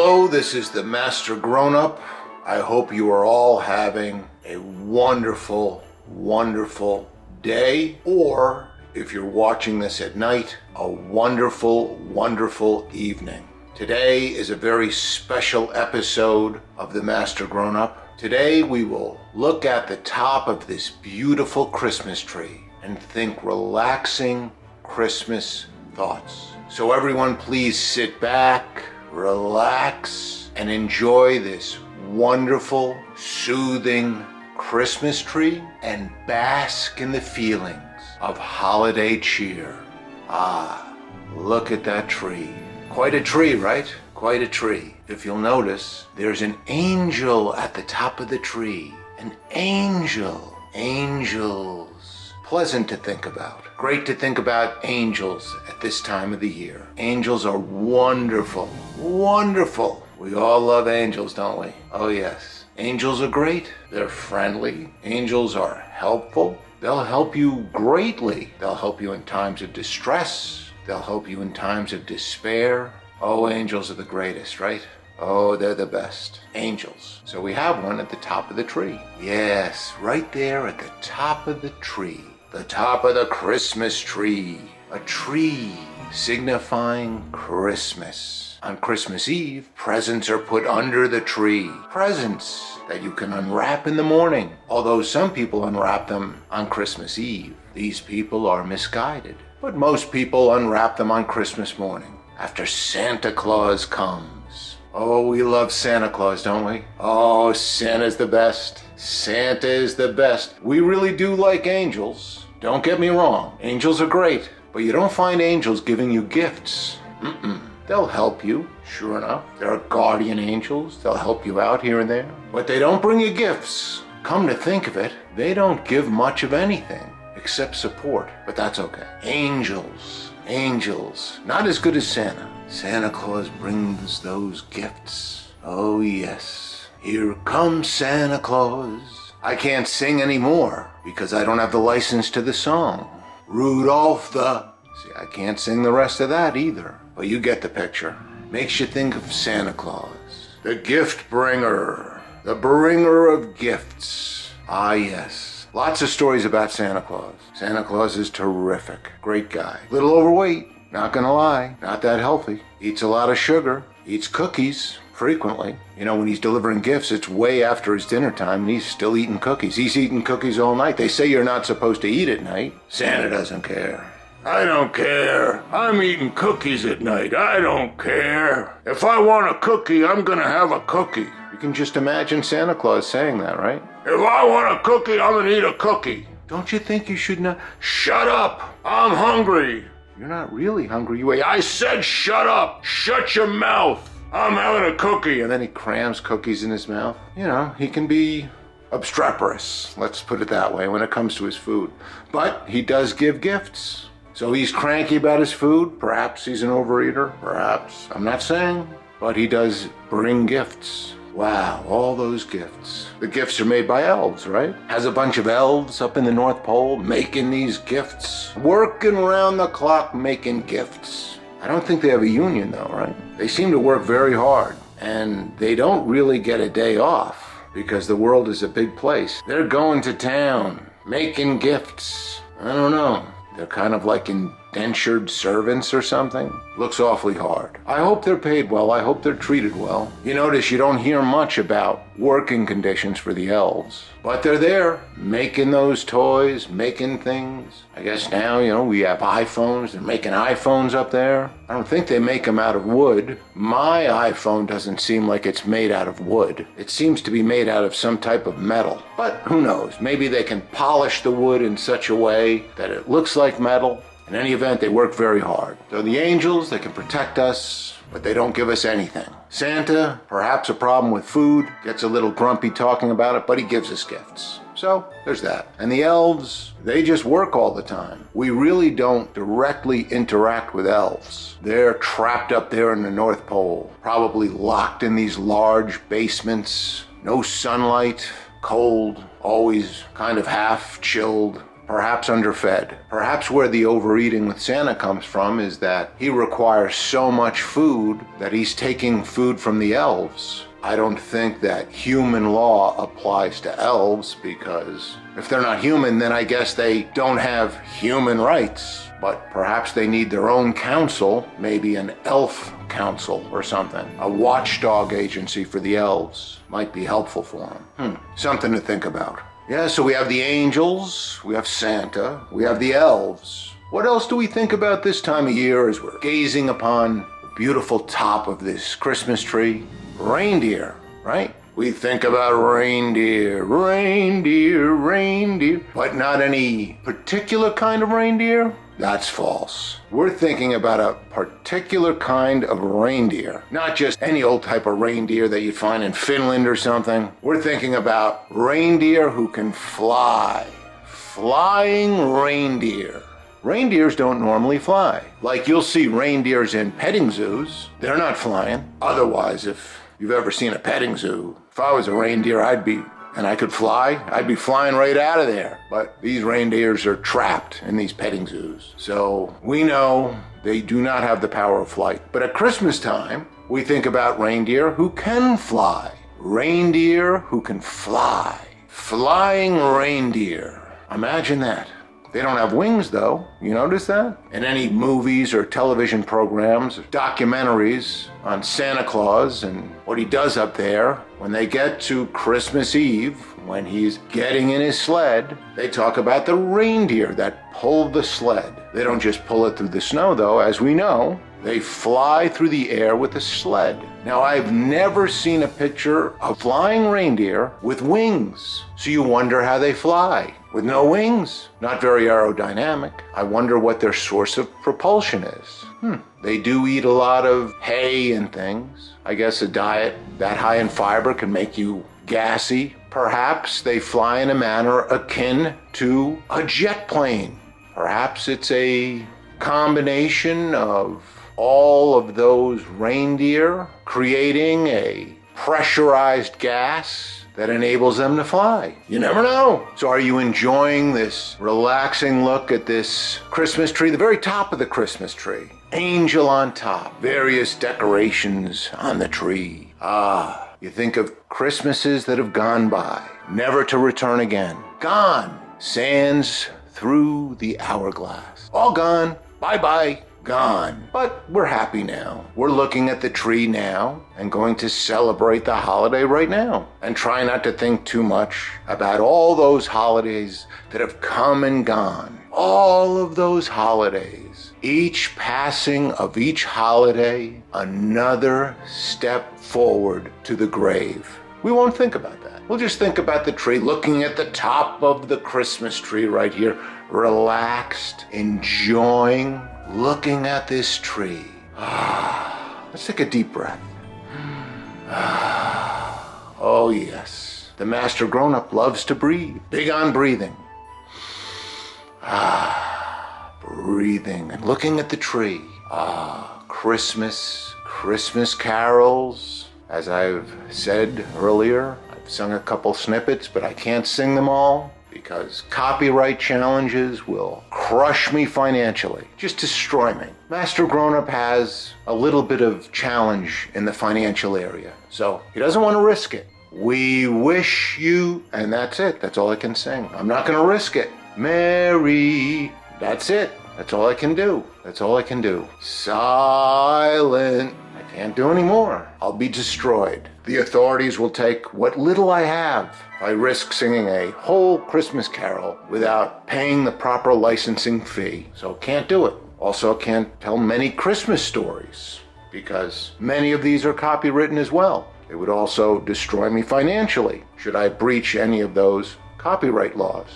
Hello, this is the Master Grown-Up. I hope you are all having a wonderful, wonderful day, or if you're watching this at night, a wonderful, wonderful evening. Today is a very special episode of the Master Grown-Up. Today we will look at the top of this beautiful Christmas tree and think relaxing Christmas thoughts. So everyone, please sit back, relax, and enjoy this wonderful, soothing Christmas tree and bask in the feelings of holiday cheer. Ah, look at that tree. Quite a tree, right? Quite a tree. If you'll notice, there's an angel at the top of the tree. An angel. Angels. Pleasant to think about. Great to think about angels at this time of the year. Angels are wonderful. Wonderful. We all love angels, don't we? Oh yes. Angels are great. They're friendly. Angels are helpful. They'll help you greatly. They'll help you in times of distress. They'll help you in times of despair. Oh, angels are the greatest, right? Oh, they're the best. Angels. So we have one at the top of the tree. Yes, right there at the top of the tree. The top of the Christmas tree. A tree signifying Christmas. On Christmas Eve, presents are put under the tree. Presents that you can unwrap in the morning. Although some people unwrap them on Christmas Eve. These people are misguided. But most people unwrap them on Christmas morning, after Santa Claus comes. Oh, we love Santa Claus, don't we? Oh, Santa's the best. Santa is the best. We really do like angels. Don't get me wrong. Angels are great. But you don't find angels giving you gifts. They'll help you, sure enough. There are guardian angels. They'll help you out here and there. But they don't bring you gifts. Come to think of it, they don't give much of anything except support. But that's okay. Angels. Angels. Not as good as Santa. Santa Claus brings those gifts. Oh yes. Here comes Santa Claus. I can't sing anymore because I don't have the license to the song. Rudolph the... See, I can't sing the rest of that either. But you get the picture. Makes you think of Santa Claus. The gift bringer. The bringer of gifts. Ah yes. Lots of stories about Santa Claus. Santa Claus is terrific. Great guy. Little overweight. Not gonna lie. Not that healthy. Eats a lot of sugar. Eats cookies. Frequently. You know, when he's delivering gifts, it's way after his dinner time and he's still eating cookies. He's eating cookies all night. They say you're not supposed to eat at night. Santa doesn't care. I don't care. I'm eating cookies at night. I don't care. If I want a cookie, I'm gonna have a cookie. You can just imagine Santa Claus saying that, right? If I want a cookie, I'm gonna eat a cookie. Don't you think you should not... Shut up! I'm hungry. You're not really hungry. I said shut up! Shut your mouth! I'm having a cookie. And then he crams cookies in his mouth. You know, he can be obstreperous, let's put it that way, when it comes to his food. But he does give gifts. So he's cranky about his food. Perhaps he's an overeater. Perhaps. I'm not saying. But he does bring gifts. Wow, all those gifts. The gifts are made by elves, right? Has a bunch of elves up in the North Pole making these gifts. Working around the clock making gifts. I don't think they have a union though, right? They seem to work very hard. And they don't really get a day off because the world is a big place. They're going to town, making gifts. I don't know. They're kind of like indentured servants or something. Looks awfully hard. I hope they're paid well. I hope they're treated well. You notice you don't hear much about working conditions for the elves. But they're there, making those toys, making things. I guess now, you know, we have iPhones. They're making iPhones up there. I don't think they make them out of wood. My iPhone doesn't seem like it's made out of wood. It seems to be made out of some type of metal. But who knows? Maybe they can polish the wood in such a way that it looks like metal. In any event, they work very hard. So the angels, they can protect us, but they don't give us anything. Santa, perhaps a problem with food, gets a little grumpy talking about it, but he gives us gifts. So there's that. And the elves, they just work all the time. We really don't directly interact with elves. They're trapped up there in the North Pole, probably locked in these large basements, no sunlight, cold, always kind of half chilled. perhaps underfed. Perhaps where the overeating with Santa comes from is that he requires so much food that he's taking food from the elves. I don't think that human law applies to elves, because if they're not human, then I guess they don't have human rights. But perhaps they need their own council, maybe an elf council or something. A watchdog agency for the elves might be helpful for them. Something to think about. Yeah, so we have the angels, we have Santa, we have the elves. What else do we think about this time of year as we're gazing upon the beautiful top of this Christmas tree? Reindeer, right? We think about reindeer, reindeer, reindeer, but not any particular kind of reindeer? That's false. We're thinking about a particular kind of reindeer, not just any old type of reindeer that you'd find in Finland or something. We're thinking about reindeer who can fly. Flying reindeer. Reindeers don't normally fly. Like you'll see reindeers in petting zoos. They're not flying. Otherwise, if you've ever seen a petting zoo, if I was a reindeer, and I could fly, I'd be flying right out of there. But these reindeers are trapped in these petting zoos. So we know they do not have the power of flight. But at Christmas time, we think about reindeer who can fly. Reindeer who can fly. Flying reindeer. Imagine that. They don't have wings, though. You notice that? In any movies or television programs, documentaries on Santa Claus and what he does up there, when they get to Christmas Eve, when he's getting in his sled, they talk about the reindeer that pull the sled. They don't just pull it through the snow, though, as we know. They fly through the air with a sled. Now, I've never seen a picture of flying reindeer with wings. So you wonder how they fly. With no wings, not very aerodynamic. I wonder what their source of propulsion is. They do eat a lot of hay and things. I guess a diet that high in fiber can make you gassy. Perhaps they fly in a manner akin to a jet plane. Perhaps it's a combination of all of those reindeer creating a pressurized gas that enables them to fly. You never know. So are you enjoying this relaxing look at this Christmas tree, the very top of the Christmas tree? Angel on top, various decorations on the tree. You think of Christmases that have gone by, never to return again. Gone, sands through the hourglass. All gone, bye-bye. Gone. But we're happy now. We're looking at the tree now and going to celebrate the holiday right now and try not to think too much about all those holidays that have come and gone. All of those holidays. Each passing of each holiday, another step forward to the grave. We won't think about that. We'll just think about the tree, looking at the top of the Christmas tree right here, relaxed, enjoying, looking at this tree. Let's take a deep breath. Oh yes, the master grown-up loves to breathe. Big on breathing. Breathing and looking at the tree. Christmas carols. As I've said earlier, I've sung a couple snippets, but I can't sing them all because copyright challenges will crush me financially, just destroy me. Master Grown-Up has a little bit of challenge in the financial area, so he doesn't want to risk it. We wish you, and that's it. That's all I can sing. I'm not going to risk it. Mary, that's it. That's all I can do. That's all I can do. Silent. I can't do any more. I'll be destroyed. The authorities will take what little I have if I risk singing a whole Christmas carol without paying the proper licensing fee. So can't do it. Also can't tell many Christmas stories because many of these are copywritten as well. It would also destroy me financially should I breach any of those copyright laws.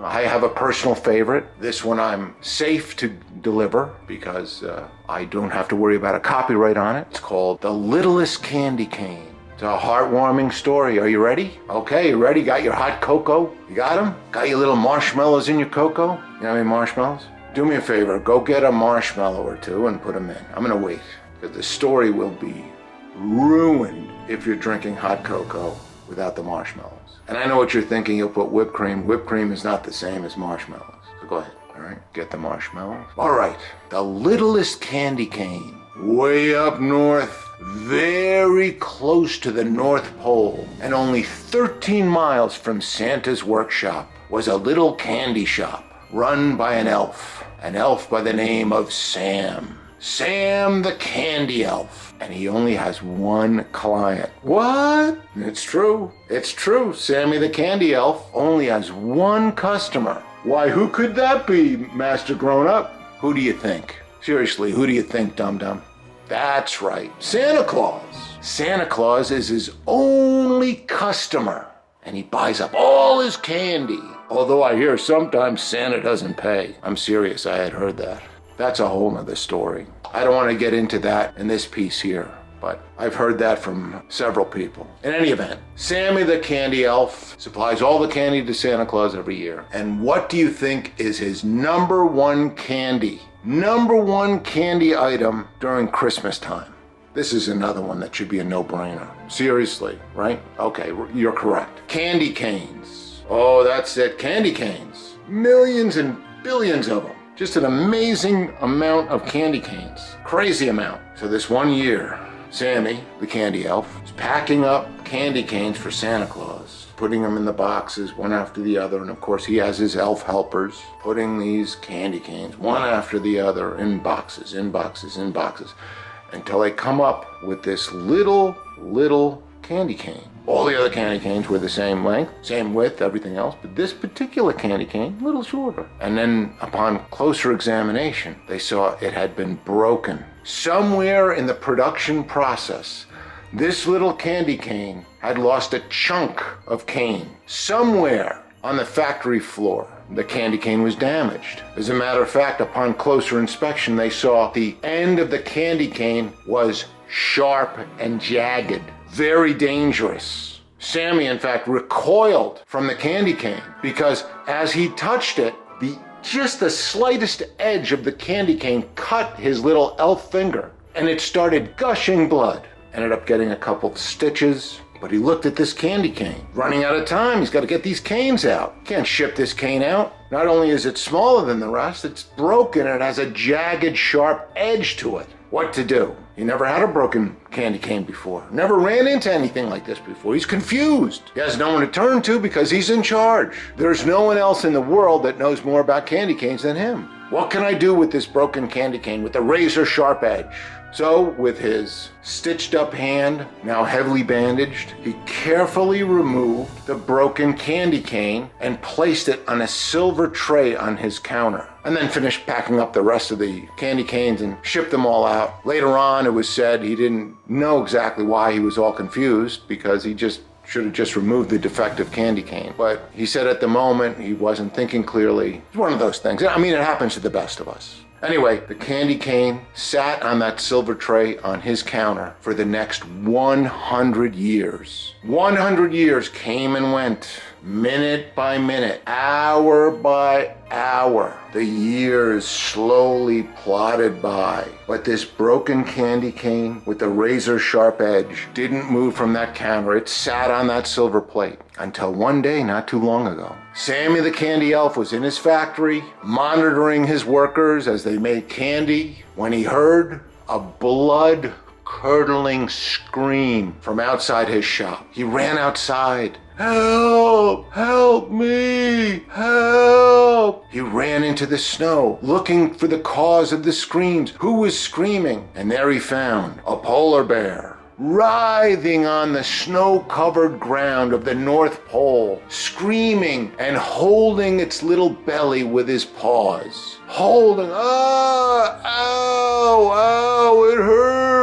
I have a personal favorite. This one I'm safe to deliver because I don't have to worry about a copyright on it. It's called The Littlest Candy Cane. It's a heartwarming story. Are you ready? Okay, you ready? Got your hot cocoa? You got them? Got your little marshmallows in your cocoa? You have any marshmallows? Do me a favor. Go get a marshmallow or two and put them in. I'm going to wait because the story will be ruined if you're drinking hot cocoa. without the marshmallows. And I know what you're thinking, you'll put whipped cream. Whipped cream is not the same as marshmallows. So go ahead, all right? Get the marshmallows. All right, the littlest candy cane, way up north, very close to the North Pole, and only 13 miles from Santa's workshop, was a little candy shop run by an elf by the name of Sam. Sam the Candy Elf. And he only has one client. What? It's true. It's true. Sammy the Candy Elf only has one customer. Why, who could that be, Master Grown-Up? Who do you think? Seriously, who do you think, dum-dum? That's right, Santa Claus. Santa Claus is his only customer, and he buys up all his candy. Although I hear sometimes Santa doesn't pay. I'm serious, I had heard that. That's a whole nother story. I don't want to get into that in this piece here, but I've heard that from several people. In any event, Sammy the Candy Elf supplies all the candy to Santa Claus every year. And what do you think is his number one candy item during Christmas time? This is another one that should be a no-brainer. Seriously, right? Okay, you're correct. Candy canes. Oh, that's it, candy canes. Millions and billions of them. Just an amazing amount of candy canes. Crazy amount. So this one year, Sammy, the Candy Elf, is packing up candy canes for Santa Claus, putting them in the boxes one after the other. And of course, he has his elf helpers putting these candy canes one after the other in boxes, until they come up with this little candy cane. All the other candy canes were the same length, same width, everything else, but this particular candy cane, a little shorter. And then upon closer examination, they saw it had been broken. Somewhere in the production process, this little candy cane had lost a chunk of cane. Somewhere on the factory floor, the candy cane was damaged. As a matter of fact, upon closer inspection, they saw the end of the candy cane was sharp and jagged. Very dangerous. Sammy, in fact, recoiled from the candy cane because as he touched it, just the slightest edge of the candy cane cut his little elf finger, and it started gushing blood. Ended up getting a couple stitches, but he looked at this candy cane. Running out of time, he's got to get these canes out. Can't ship this cane out. Not only is it smaller than the rest, it's broken and it has a jagged, sharp edge to it. What to do? He never had a broken candy cane before. Never ran into anything like this before. He's confused. He has no one to turn to because he's in charge. There's no one else in the world that knows more about candy canes than him. What can I do with this broken candy cane with a razor sharp edge? So, with his stitched up hand, now heavily bandaged, he carefully removed the broken candy cane and placed it on a silver tray on his counter. And then finished packing up the rest of the candy canes and shipped them all out. Later on, it was said he didn't know exactly why he was all confused because he should have just removed the defective candy cane. But he said at the moment he wasn't thinking clearly. It's one of those things. I mean, it happens to the best of us. Anyway, the candy cane sat on that silver tray on his counter for the next 100 years. 100 years came and went, minute by minute, hour by hour. The years slowly plodded by. But this broken candy cane with the razor sharp edge didn't move from that counter. It sat on that silver plate until one day not too long ago. Sammy the Candy Elf was in his factory, monitoring his workers as they made candy, when he heard a blood-curdling scream from outside his shop. He ran outside. Help! Help me! Help! He ran into the snow, looking for the cause of the screams. Who was screaming? And there he found a polar bear, writhing on the snow-covered ground of the North Pole, screaming and holding its little belly with his paws. Holding, ow, it hurts.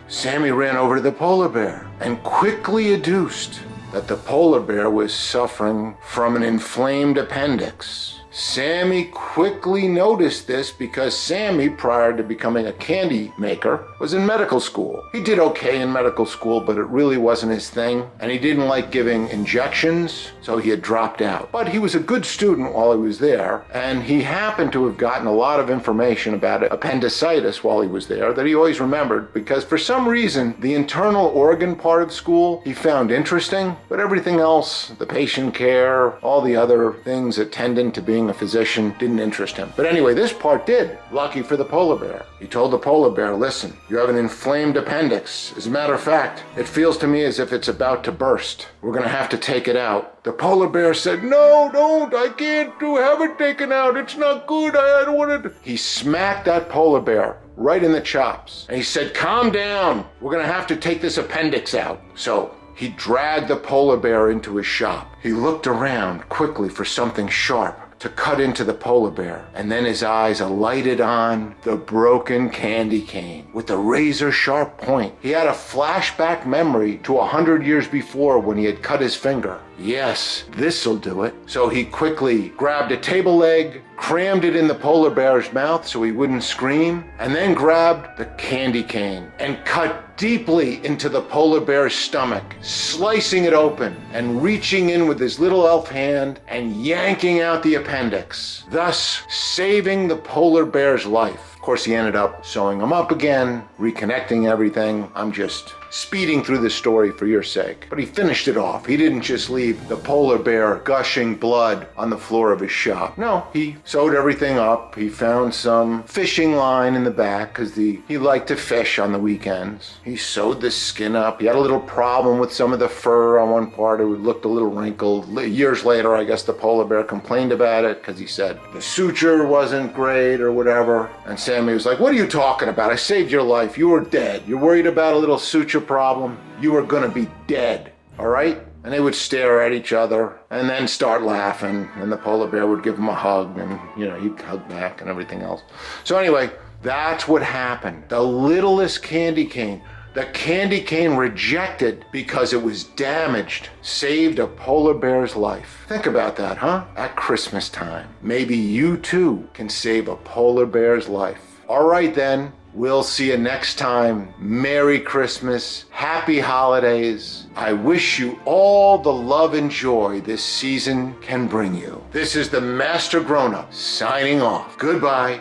Sammy ran over to the polar bear and quickly adduced that the polar bear was suffering from an inflamed appendix. Sammy quickly noticed this because Sammy, prior to becoming a candy maker, was in medical school. He did okay in medical school, but it really wasn't his thing, and he didn't like giving injections, so he had dropped out. But he was a good student while he was there, and he happened to have gotten a lot of information about appendicitis while he was there that he always remembered, because for some reason, the internal organ part of school he found interesting, but everything else, the patient care, all the other things attendant to being a physician, didn't interest him. But anyway, this part did. Lucky for the polar bear. He told the polar bear, listen, you have an inflamed appendix. As a matter of fact, it feels to me as if it's about to burst. We're going to have to take it out. The polar bear said, no, don't, I can't have it taken out. It's not good. I don't want it. He smacked that polar bear right in the chops. And he said, calm down. We're going to have to take this appendix out. So he dragged the polar bear into his shop. He looked around quickly for something sharp to cut into the polar bear, and then his eyes alighted on the broken candy cane with a razor sharp point. He had a flashback memory to 100 years before when he had cut his finger. Yes, this'll do it. So he quickly grabbed a table leg, crammed it in the polar bear's mouth so he wouldn't scream, and then grabbed the candy cane and cut deeply into the polar bear's stomach, slicing it open and reaching in with his little elf hand and yanking out the appendix, thus saving the polar bear's life. Of course, he ended up sewing him up again, reconnecting everything. I'm just speeding through the story for your sake. But he finished it off. He didn't just leave the polar bear gushing blood on the floor of his shop. No, he sewed everything up. He found some fishing line in the back because he liked to fish on the weekends. He sewed the skin up. He had a little problem with some of the fur on one part. It looked a little wrinkled. Years later, I guess the polar bear complained about it because he said the suture wasn't great or whatever. And Sammy was like, what are you talking about? I saved your life. You were dead. You're worried about a little suture problem? You are gonna be dead, all right? And they would stare at each other and then start laughing, and the polar bear would give him a hug, and he'd hug back and everything else. So anyway, that's what happened. The littlest candy cane, the candy cane rejected because it was damaged, saved a polar bear's life. Think about that, huh? At Christmas time, maybe you too can save a polar bear's life. All right then. We'll see you next time. Merry Christmas. Happy holidays. I wish you all the love and joy this season can bring you. This is the Master Grown-Up signing off. Goodbye.